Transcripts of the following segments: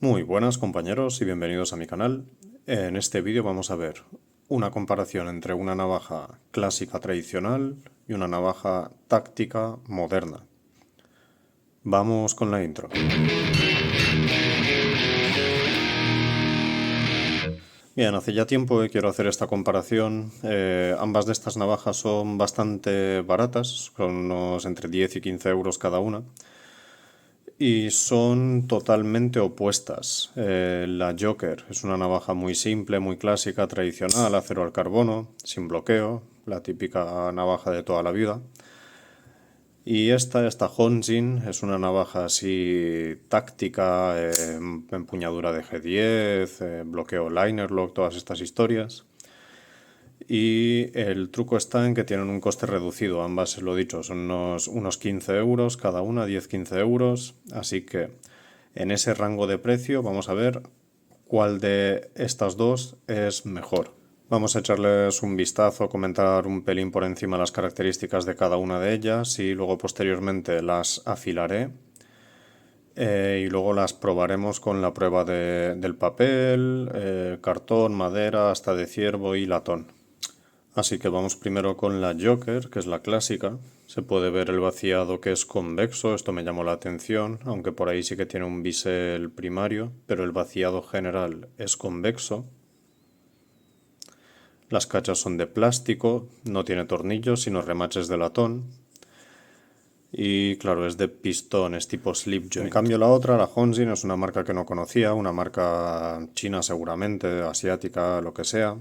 Muy buenas compañeros y bienvenidos a mi canal. En este vídeo vamos a ver una comparación entre una navaja clásica tradicional y una navaja táctica moderna. Vamos con la intro. Bien, hace ya tiempo que quiero hacer esta comparación. Ambas de estas navajas son bastante baratas, son unos entre 10 y 15 euros cada una. Y son totalmente opuestas. La Joker es una navaja muy simple, muy clásica, tradicional, acero al carbono, sin bloqueo, la típica navaja de toda la vida. Y esta Honjin, es una navaja así táctica, empuñadura de G10, bloqueo liner lock, todas estas historias. Y el truco está en que tienen un coste reducido, ambas lo he dicho, son unos 15 euros cada una, 10-15 euros. Así que en ese rango de precio vamos a ver cuál de estas dos es mejor. Vamos a echarles un vistazo, comentar un pelín por encima las características de cada una de ellas y luego posteriormente las afilaré. Y luego las probaremos con la prueba del papel, cartón, madera, hasta de ciervo y latón. Así que vamos primero con la Joker, que es la clásica. Se puede ver el vaciado que es convexo, esto me llamó la atención, aunque por ahí sí que tiene un bisel primario, pero el vaciado general es convexo. Las cachas son de plástico, no tiene tornillos, sino remaches de latón. Y claro, es de pistón, es tipo slip joint. En cambio la otra, la Honjin, es una marca que no conocía, una marca china seguramente, asiática, lo que sea.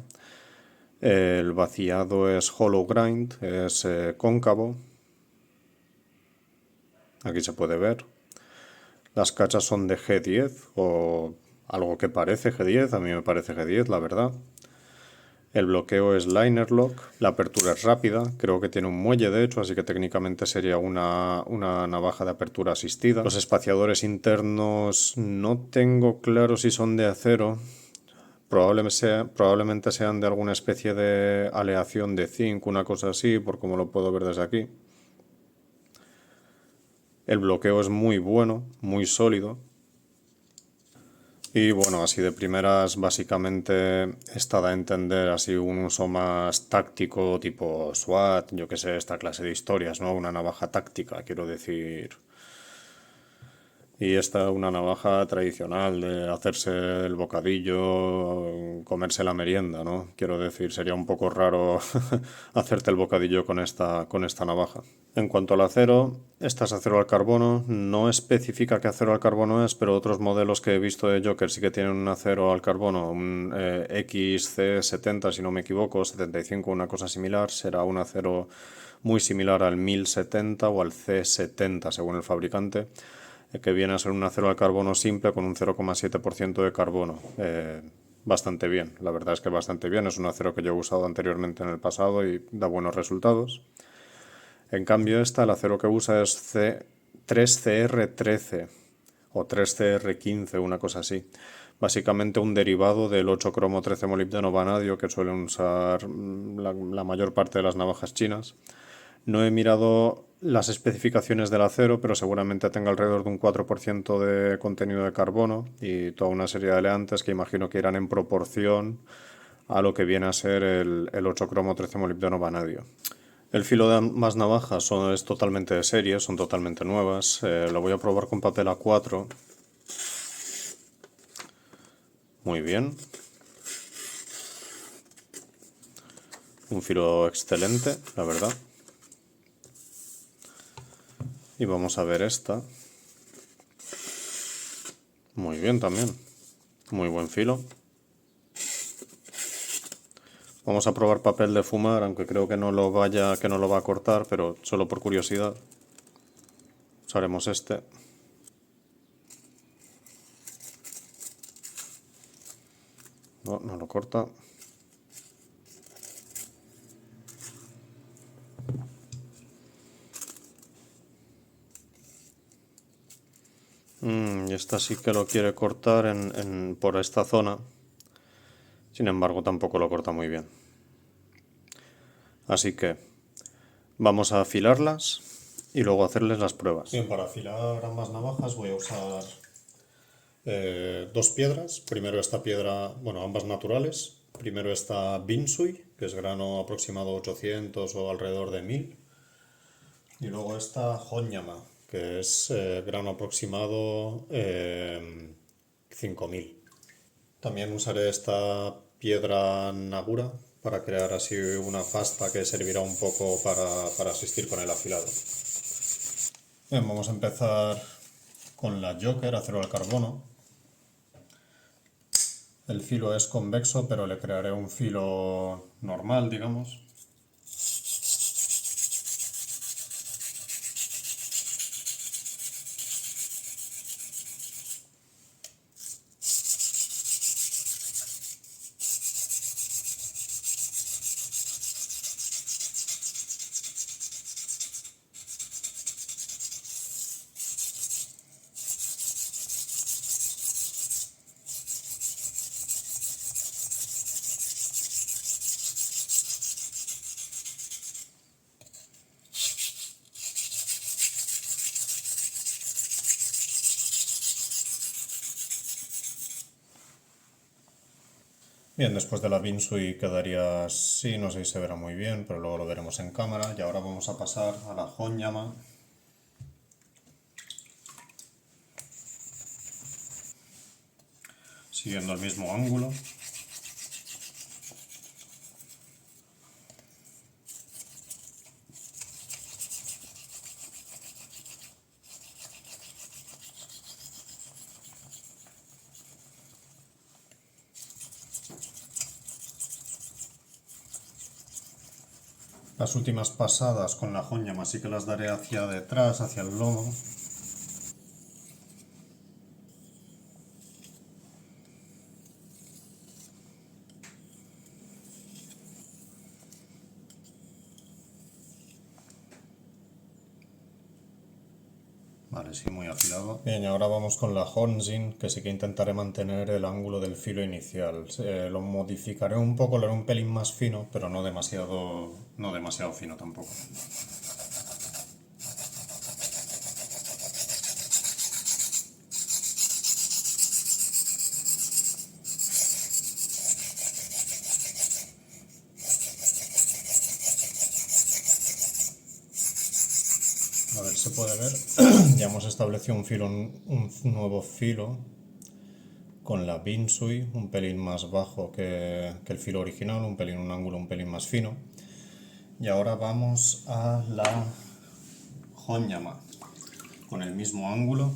El vaciado es hollow grind, es cóncavo. Aquí se puede ver. Las cachas son de G10 o algo que parece G10, a mí me parece G10, la verdad. El bloqueo es liner lock, la apertura es rápida, creo que tiene un muelle de hecho, así que técnicamente sería una navaja de apertura asistida. Los espaciadores internos no tengo claro si son de acero, probablemente sean de alguna especie de aleación de zinc, una cosa así, por como lo puedo ver desde aquí. El bloqueo es muy bueno, muy sólido. Y bueno, así de primeras básicamente está a entender así un uso más táctico tipo SWAT, yo que sé, esta clase de historias, ¿no? Una navaja táctica, quiero decir. Y esta una navaja tradicional de hacerse el bocadillo, comerse la merienda, ¿no? Quiero decir, sería un poco raro hacerte el bocadillo con esta navaja. En cuanto al acero, esta es acero al carbono, no especifica qué acero al carbono es, pero otros modelos que he visto de Joker sí que tienen un acero al carbono, un XC70 si no me equivoco, 75, una cosa similar, será un acero muy similar al 1070 o al C70 según el fabricante, que viene a ser un acero al carbono simple con un 0,7% de carbono. Bastante bien, la verdad es que bastante bien, es un acero que yo he usado anteriormente en el pasado y da buenos resultados. En cambio esta, el acero que usa es 3CR13 o 3CR15, una cosa así. Básicamente un derivado del 8 cromo 13 molibdeno vanadio que suelen usar la mayor parte de las navajas chinas. No he mirado las especificaciones del acero, pero seguramente tenga alrededor de un 4% de contenido de carbono y toda una serie de aleantes que imagino que irán en proporción a lo que viene a ser el 8 cromo 13 molibdeno vanadio. El filo de ambas navajas es totalmente de serie, son totalmente nuevas. Lo voy a probar con papel A4. Muy bien. Un filo excelente, la verdad. Y vamos a ver esta. Muy bien también. Muy buen filo. Vamos a probar papel de fumar, aunque creo que no lo va a cortar, pero solo por curiosidad. Usaremos este. No, no lo corta. Y esta sí que lo quiere cortar por esta zona. Sin embargo, tampoco lo corta muy bien. Así que vamos a afilarlas y luego hacerles las pruebas. Bien, para afilar ambas navajas voy a usar Dos piedras. Primero esta piedra, bueno, ambas naturales. Primero esta Binsui, que es grano aproximado 800 o alrededor de 1000. Y luego esta Honyama, que es grano aproximado 5000. También usaré esta piedra Nagura para crear así una pasta que servirá un poco para asistir con el afilado. Bien, vamos a empezar con la Joker, acero al carbono. El filo es convexo, pero le crearé un filo normal, digamos. Bien, después de la Binsui quedaría así, no sé si se verá muy bien, pero luego lo veremos en cámara. Y ahora vamos a pasar a la Honyama. Siguiendo el mismo ángulo. Las últimas pasadas con la Honyama sí que las daré hacia detrás, hacia el lomo. Vale, sí, muy afilado. Bien, y ahora vamos con la Honzin, que sí que intentaré mantener el ángulo del filo inicial. Lo modificaré un poco, lo haré un pelín más fino, pero no demasiado fino tampoco. A ver, se puede ver. Ya hemos establecido un nuevo filo con la Binsui, un pelín más bajo que el filo original, un ángulo un pelín más fino. Y ahora vamos a la Honyama, con el mismo ángulo.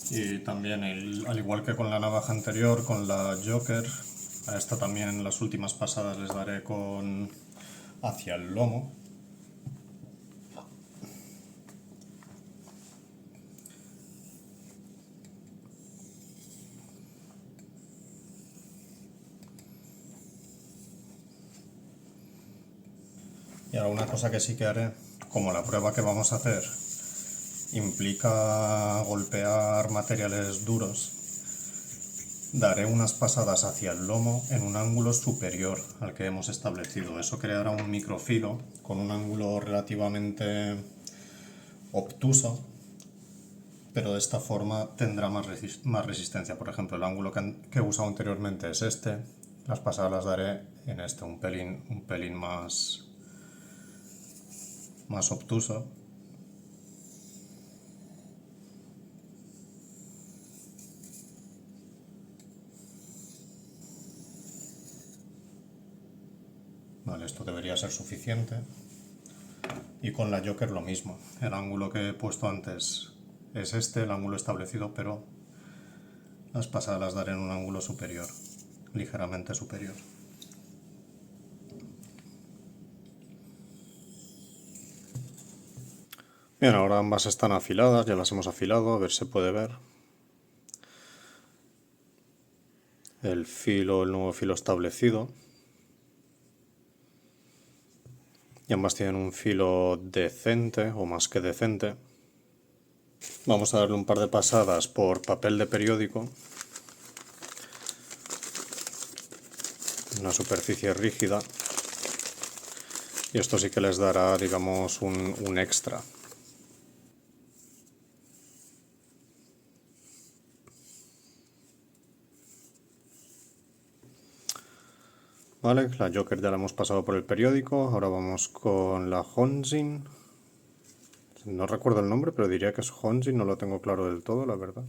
Y también, al igual que con la navaja anterior, con la Joker, a esta también las últimas pasadas les daré hacia el lomo. Y ahora una cosa que sí que haré, como la prueba que vamos a hacer implica golpear materiales duros, daré unas pasadas hacia el lomo en un ángulo superior al que hemos establecido. Eso creará un microfilo con un ángulo relativamente obtuso, pero de esta forma tendrá más resistencia. Por ejemplo, el ángulo que he usado anteriormente es este. Las pasadas las daré en este, un pelín más obtuso. Vale, esto debería ser suficiente. Y con la Joker lo mismo. El ángulo que he puesto antes es este, el ángulo establecido, pero las pasadas las daré en un ángulo superior, ligeramente superior. Bien, ahora ambas están afiladas, ya las hemos afilado, a ver si se puede ver. El nuevo filo establecido. y ambas tienen un filo decente o más que decente. Vamos a darle un par de pasadas por papel de periódico, una superficie rígida, y esto sí que les dará, digamos, un extra. Vale, la Joker ya la hemos pasado por el periódico, ahora vamos con la Honzin. No recuerdo el nombre, pero diría que es Honzin, no lo tengo claro del todo, la verdad.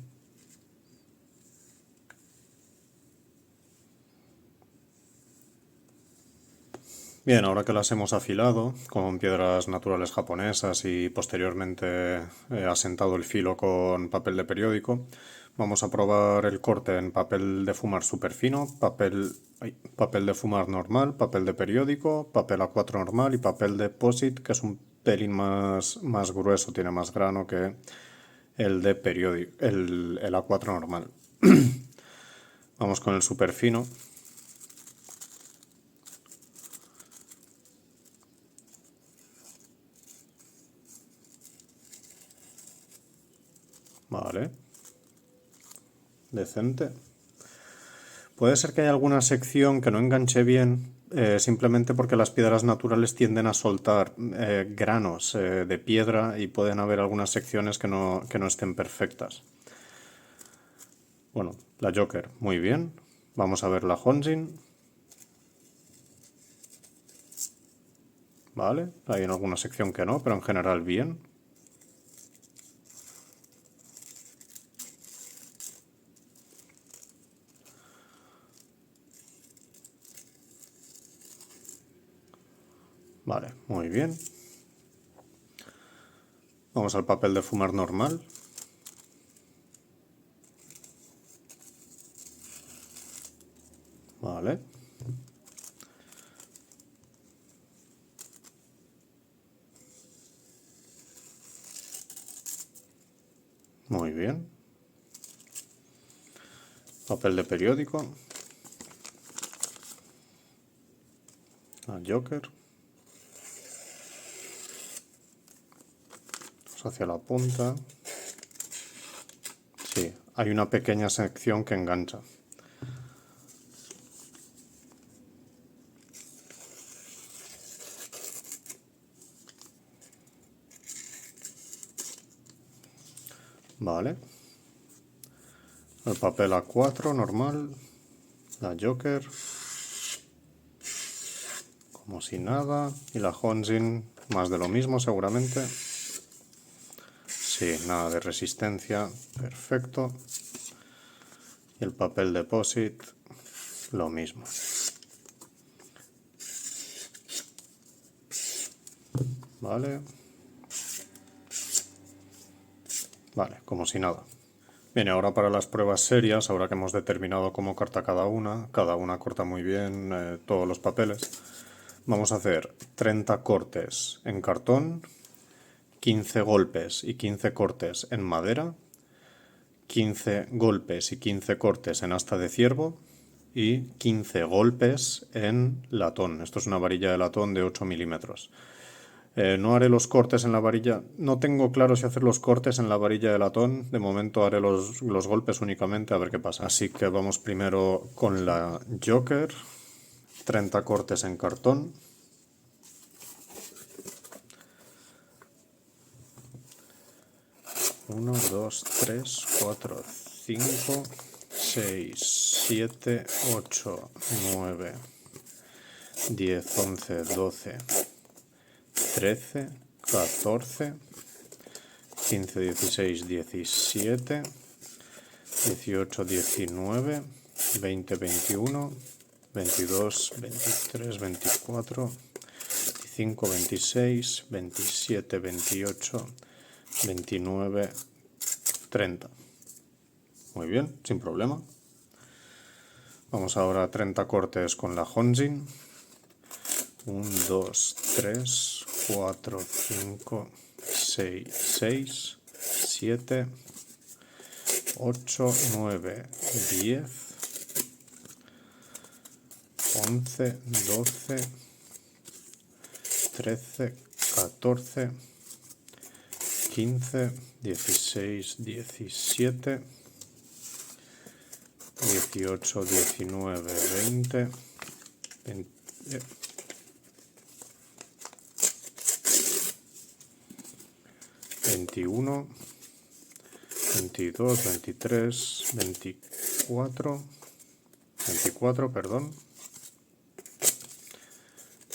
Bien, ahora que las hemos afilado con piedras naturales japonesas y posteriormente asentado el filo con papel de periódico, vamos a probar el corte en papel de fumar súper fino, papel de fumar normal, papel de periódico, papel A4 normal y papel de POSIT, que es un pelín más grueso, tiene más grano que el de periódico, el A4 normal. Vamos con el súper fino. Vale. Decente. Puede ser que haya alguna sección que no enganche bien, simplemente porque las piedras naturales tienden a soltar granos de piedra y pueden haber algunas secciones que no estén perfectas. Bueno, la Joker, muy bien. Vamos a ver la Honjin. Vale, hay en alguna sección que no, pero en general bien. Vale, muy bien. Vamos al papel de fumar normal. Vale. Muy bien. Papel de periódico. La Joker. Hacia la punta. Sí, hay una pequeña sección que engancha. Vale. El papel A4 normal. La Joker. Como si nada. Y la Honjin, más de lo mismo seguramente. Sí, nada de resistencia. Perfecto. Y el papel de POSIT, lo mismo. Vale. Vale, como si nada. Bien, ahora para las pruebas serias, ahora que hemos determinado cómo corta cada una corta muy bien todos los papeles, vamos a hacer 30 cortes en cartón, 15 golpes y 15 cortes en madera, 15 golpes y 15 cortes en asta de ciervo y 15 golpes en latón. Esto es una varilla de latón de 8 milímetros. No haré los cortes en la varilla. No tengo claro si hacer los cortes en la varilla de latón. De momento haré los golpes únicamente a ver qué pasa. Así que vamos primero con la Joker. 30 cortes en cartón. 1, 2, 3, 4, 5, 6, 7, 8, 9, 10, 11, 12, 13, 14, 15, 16, 17, 18, 19, 20, 21, 22, 23, 24, 25, 26, 27, 28, 29, 30. Muy bien, sin problema. Vamos ahora a 30 cortes con la Honjin. 1, 2, 3, 4, 5, 6, 7, 8, 9, 10, 11, 12, 13, 14, 15, 16, 17, 18, 19, 20, 21, 22, 23, 24,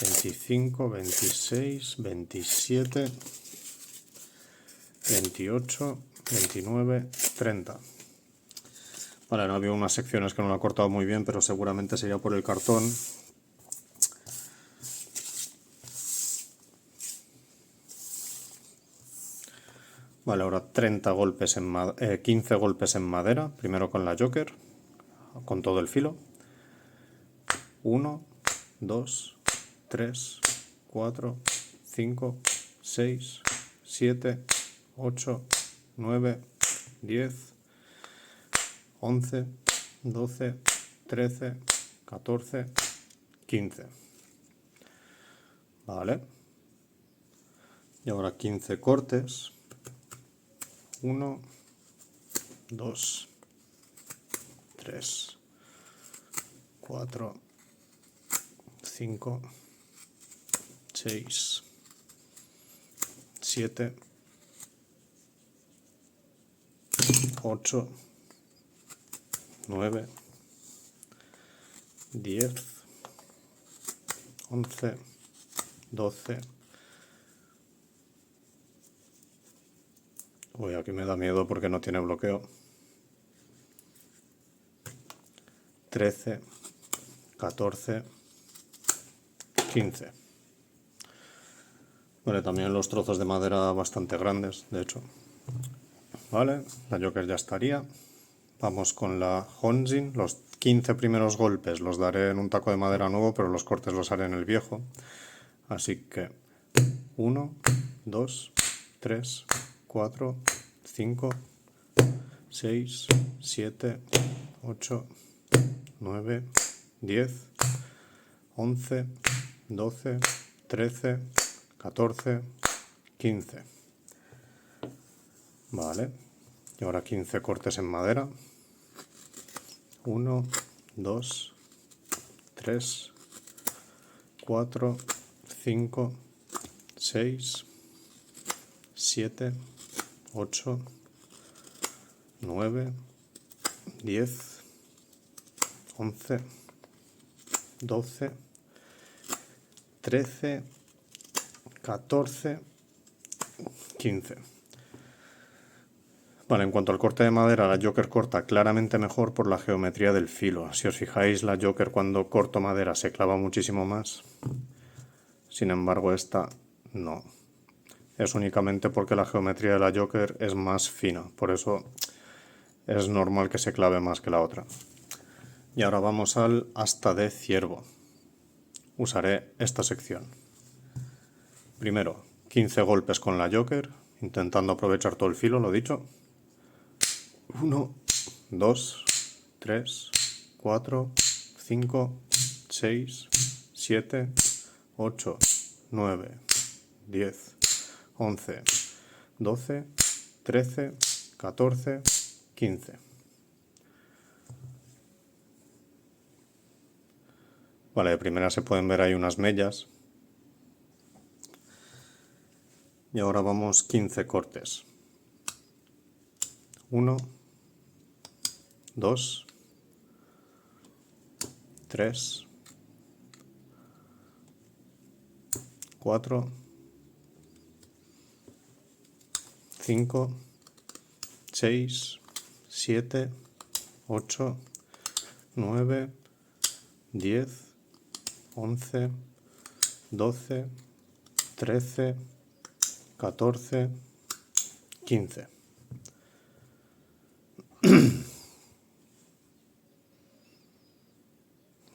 25, 26, 27, 28, 29, 30. Vale, no había unas secciones que no lo he cortado muy bien, pero seguramente sería por el cartón. Vale, ahora 30 golpes 15 golpes en madera, primero con la Joker, con todo el filo. 1, 2, 3, 4, 5, 6, 7, 8, 9, 10, 11, 12, 13, 14, 15. Vale. Y ahora 15 cortes. 1, 2, 3, 4, 5, 6, 7, 8, 9, 10, 11, 12. Uy, aquí me da miedo porque no tiene bloqueo. 13, 14, 15. Vale, también los trozos de madera bastante grandes, de hecho. Vale, la Joker ya estaría. Vamos con la Honjin. Los 15 primeros golpes los daré en un taco de madera nuevo, pero los cortes los haré en el viejo. Así que 1, 2, 3, 4, 5, 6, 7, 8, 9, 10, 11, 12, 13, 14, 15. Vale. Y ahora 15 cortes en madera. 1, 2, 3, 4, 5, 6, 7, 8, 9, 10, 11, 12, 13, 14, 15. Vale, en cuanto al corte de madera, la Joker corta claramente mejor por la geometría del filo. Si os fijáis, la Joker cuando corto madera se clava muchísimo más. Sin embargo, esta no. Es únicamente porque la geometría de la Joker es más fina. Por eso es normal que se clave más que la otra. Y ahora vamos al asta de ciervo. Usaré esta sección. Primero, 15 golpes con la Joker, intentando aprovechar todo el filo, lo dicho. 1, 2, 3, 4, 5, 6, 7, 8, 9, 10, 11, 12, 13, 14, 15. Vale, de primera se pueden ver ahí unas mellas. Y ahora vamos 15 cortes. 1, 2, 3, 4, 5, 6, 7, 8, 9, 10, 11, 12, 13, 14, 15.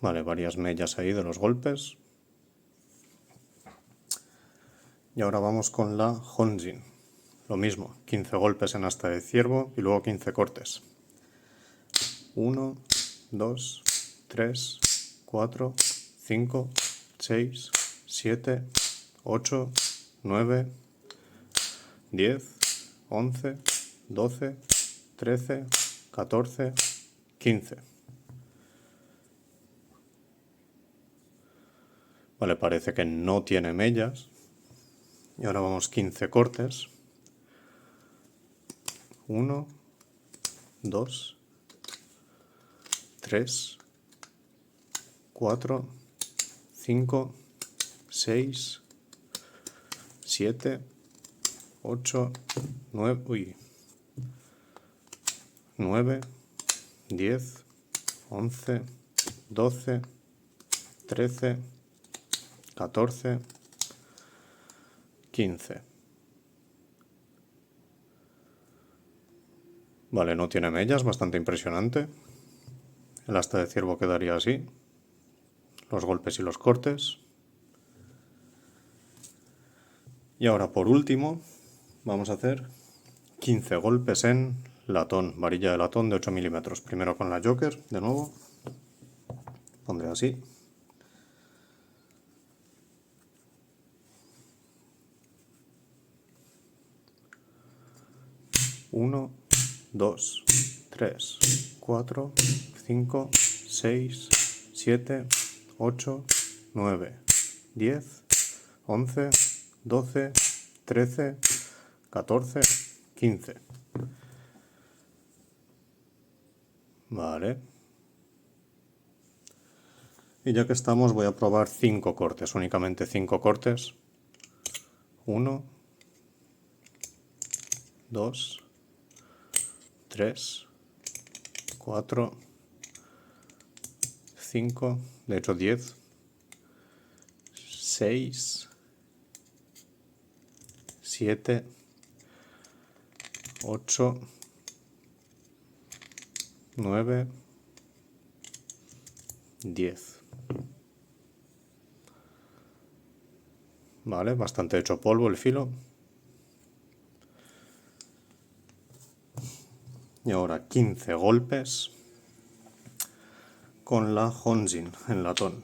Vale, varias mellas ahí de los golpes. Y ahora vamos con la Honjin. Lo mismo, 15 golpes en asta de ciervo y luego 15 cortes. 1, 2, 3, 4, 5, 6, 7, 8, 9, 10, 11, 12, 13, 14, 15. Vale, parece que no tiene mellas. Y ahora vamos 15 cortes. 1, 2, 3, 4, 5, 6, 7, 8, 9, 9, 10, 11, 12, 13, 14, 15. Vale, no tiene mellas, bastante impresionante. El asta de ciervo quedaría así. Los golpes y los cortes. Y ahora por último vamos a hacer 15 golpes en latón, varilla de latón de 8 milímetros. Primero con la Joker, de nuevo. Pondré así. Uno, 2, 3, 4, 5, 6, 7, 8, 9, 10, 11, 12, 13, 14, 15. Vale. Y ya que estamos voy a probar 5 cortes, únicamente 5 cortes. 1, 2, 3, 4, 5, de hecho 10, 6, 7, 8, 9, 10. Vale, bastante hecho polvo el filo. Y ahora 15 golpes con la Honjin en latón.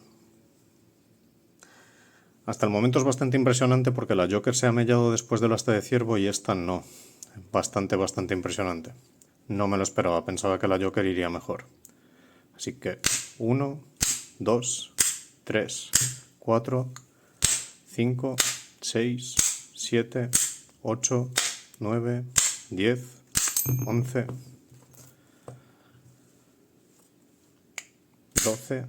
Hasta el momento es bastante impresionante porque la Joker se ha mellado después del asta de ciervo y esta no. Bastante impresionante. No me lo esperaba, pensaba que la Joker iría mejor. Así que 1, 2, 3, 4, 5, 6, 7, 8, 9, 10, 11, 12,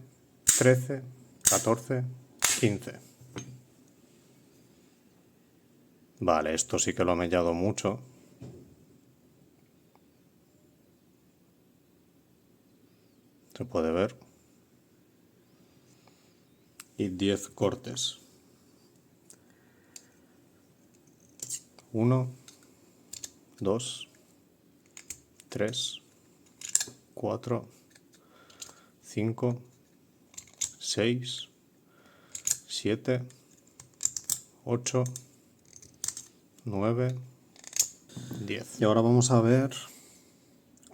13, 14, 15. Vale, esto sí que lo ha mellado mucho. Se puede ver. Y 10 cortes. 1, 2, 3, 4, 5, 6, 7, 8, 9, 10. Y ahora vamos a ver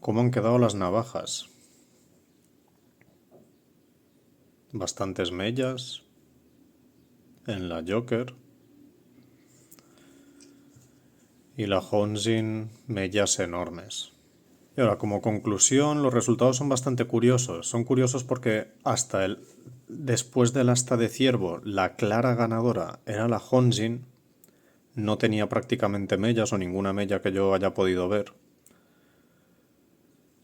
cómo han quedado las navajas. Bastantes mellas en la Joker. Y la Honjin, mellas enormes. Y ahora, como conclusión, los resultados son bastante curiosos. Son curiosos porque después del asta de ciervo, la clara ganadora era la Honjin. No tenía prácticamente mellas o ninguna mella que yo haya podido ver.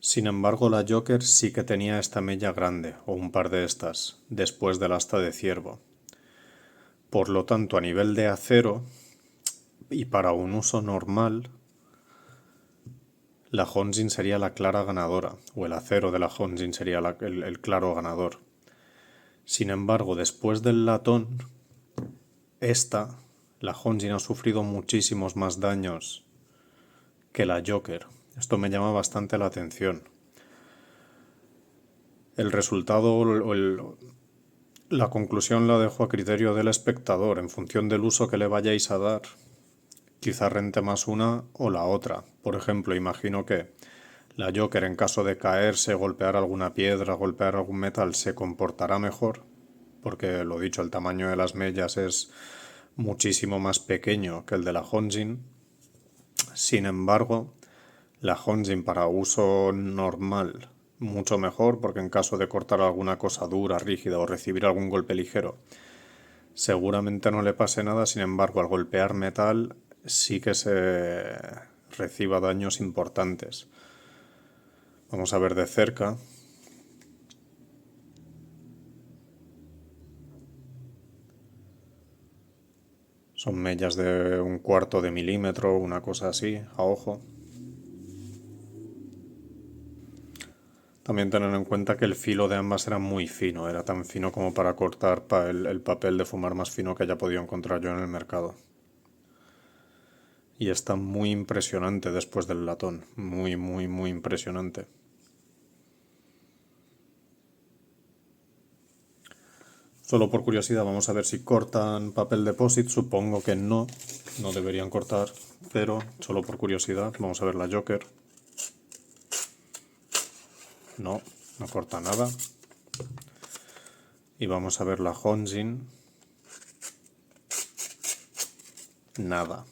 Sin embargo, la Joker sí que tenía esta mella grande, o un par de estas, después del asta de ciervo. Por lo tanto, a nivel de acero, y para un uso normal, la Honjin sería la clara ganadora, o el acero de la Honjin sería el claro ganador. Sin embargo, después del latón, la Honjin ha sufrido muchísimos más daños que la Joker. Esto me llama bastante la atención. El resultado la conclusión la dejo a criterio del espectador, en función del uso que le vayáis a dar. Quizá rente más una o la otra. Por ejemplo, imagino que la Joker, en caso de caerse, golpear alguna piedra, golpear algún metal, se comportará mejor, porque lo dicho, el tamaño de las mellas es muchísimo más pequeño que el de la Honjin. Sin embargo, la Honjin para uso normal mucho mejor, porque en caso de cortar alguna cosa dura, rígida o recibir algún golpe ligero, seguramente no le pase nada. Sin embargo, al golpear metal sí que se reciba daños importantes. Vamos a ver de cerca. Son mellas de 1/4 de milímetro, una cosa así, a ojo. También tener en cuenta que el filo de ambas era muy fino, era tan fino como para cortar el papel de fumar más fino que haya podido encontrar yo en el mercado. Y está muy impresionante después del latón, muy, muy, muy impresionante. Solo por curiosidad, vamos a ver si cortan papel deposit. Supongo que no, no deberían cortar, pero solo por curiosidad, vamos a ver la Joker. No, no corta nada. Y vamos a ver la Honjin. Nada.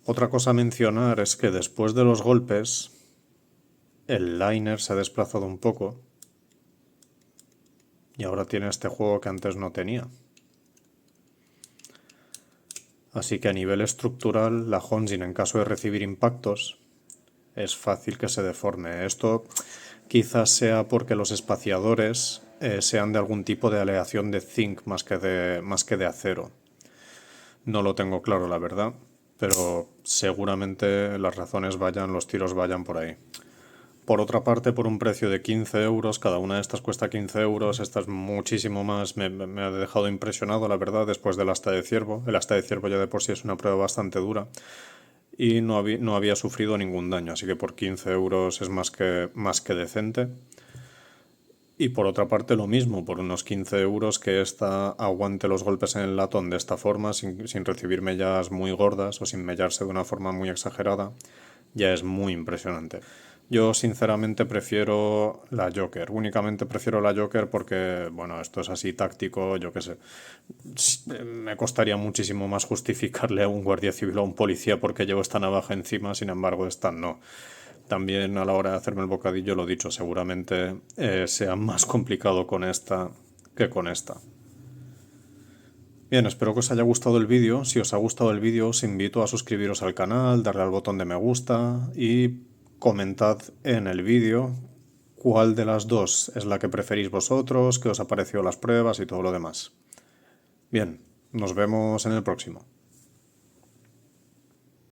Otra cosa a mencionar es que después de los golpes, el liner se ha desplazado un poco y ahora tiene este juego que antes no tenía. Así que a nivel estructural, la Honjin, en caso de recibir impactos, es fácil que se deforme. Esto quizás sea porque los espaciadores sean de algún tipo de aleación de zinc más que de acero. No lo tengo claro, la verdad, pero seguramente las razones vayan, los tiros vayan por ahí. Por otra parte, por un precio de 15 euros, cada una de estas cuesta 15 euros, esta es muchísimo más, me ha dejado impresionado, la verdad, después del asta de ciervo. El asta de ciervo ya de por sí es una prueba bastante dura y no había sufrido ningún daño, así que por 15 euros es más que decente. Y por otra parte lo mismo, por unos 15 euros que esta aguante los golpes en el latón de esta forma, sin recibir mellas muy gordas o sin mellarse de una forma muy exagerada, ya es muy impresionante. Yo sinceramente prefiero la Joker, únicamente prefiero la Joker porque, bueno, esto es así táctico, yo qué sé. Me costaría muchísimo más justificarle a un guardia civil o a un policía porque llevo esta navaja encima, sin embargo esta no. También a la hora de hacerme el bocadillo, lo dicho, seguramente sea más complicado con esta que con esta. Bien, espero que os haya gustado el vídeo. Si os ha gustado el vídeo, os invito a suscribiros al canal, darle al botón de me gusta y comentad en el vídeo cuál de las dos es la que preferís vosotros, qué os ha parecido las pruebas y todo lo demás. Bien, nos vemos en el próximo.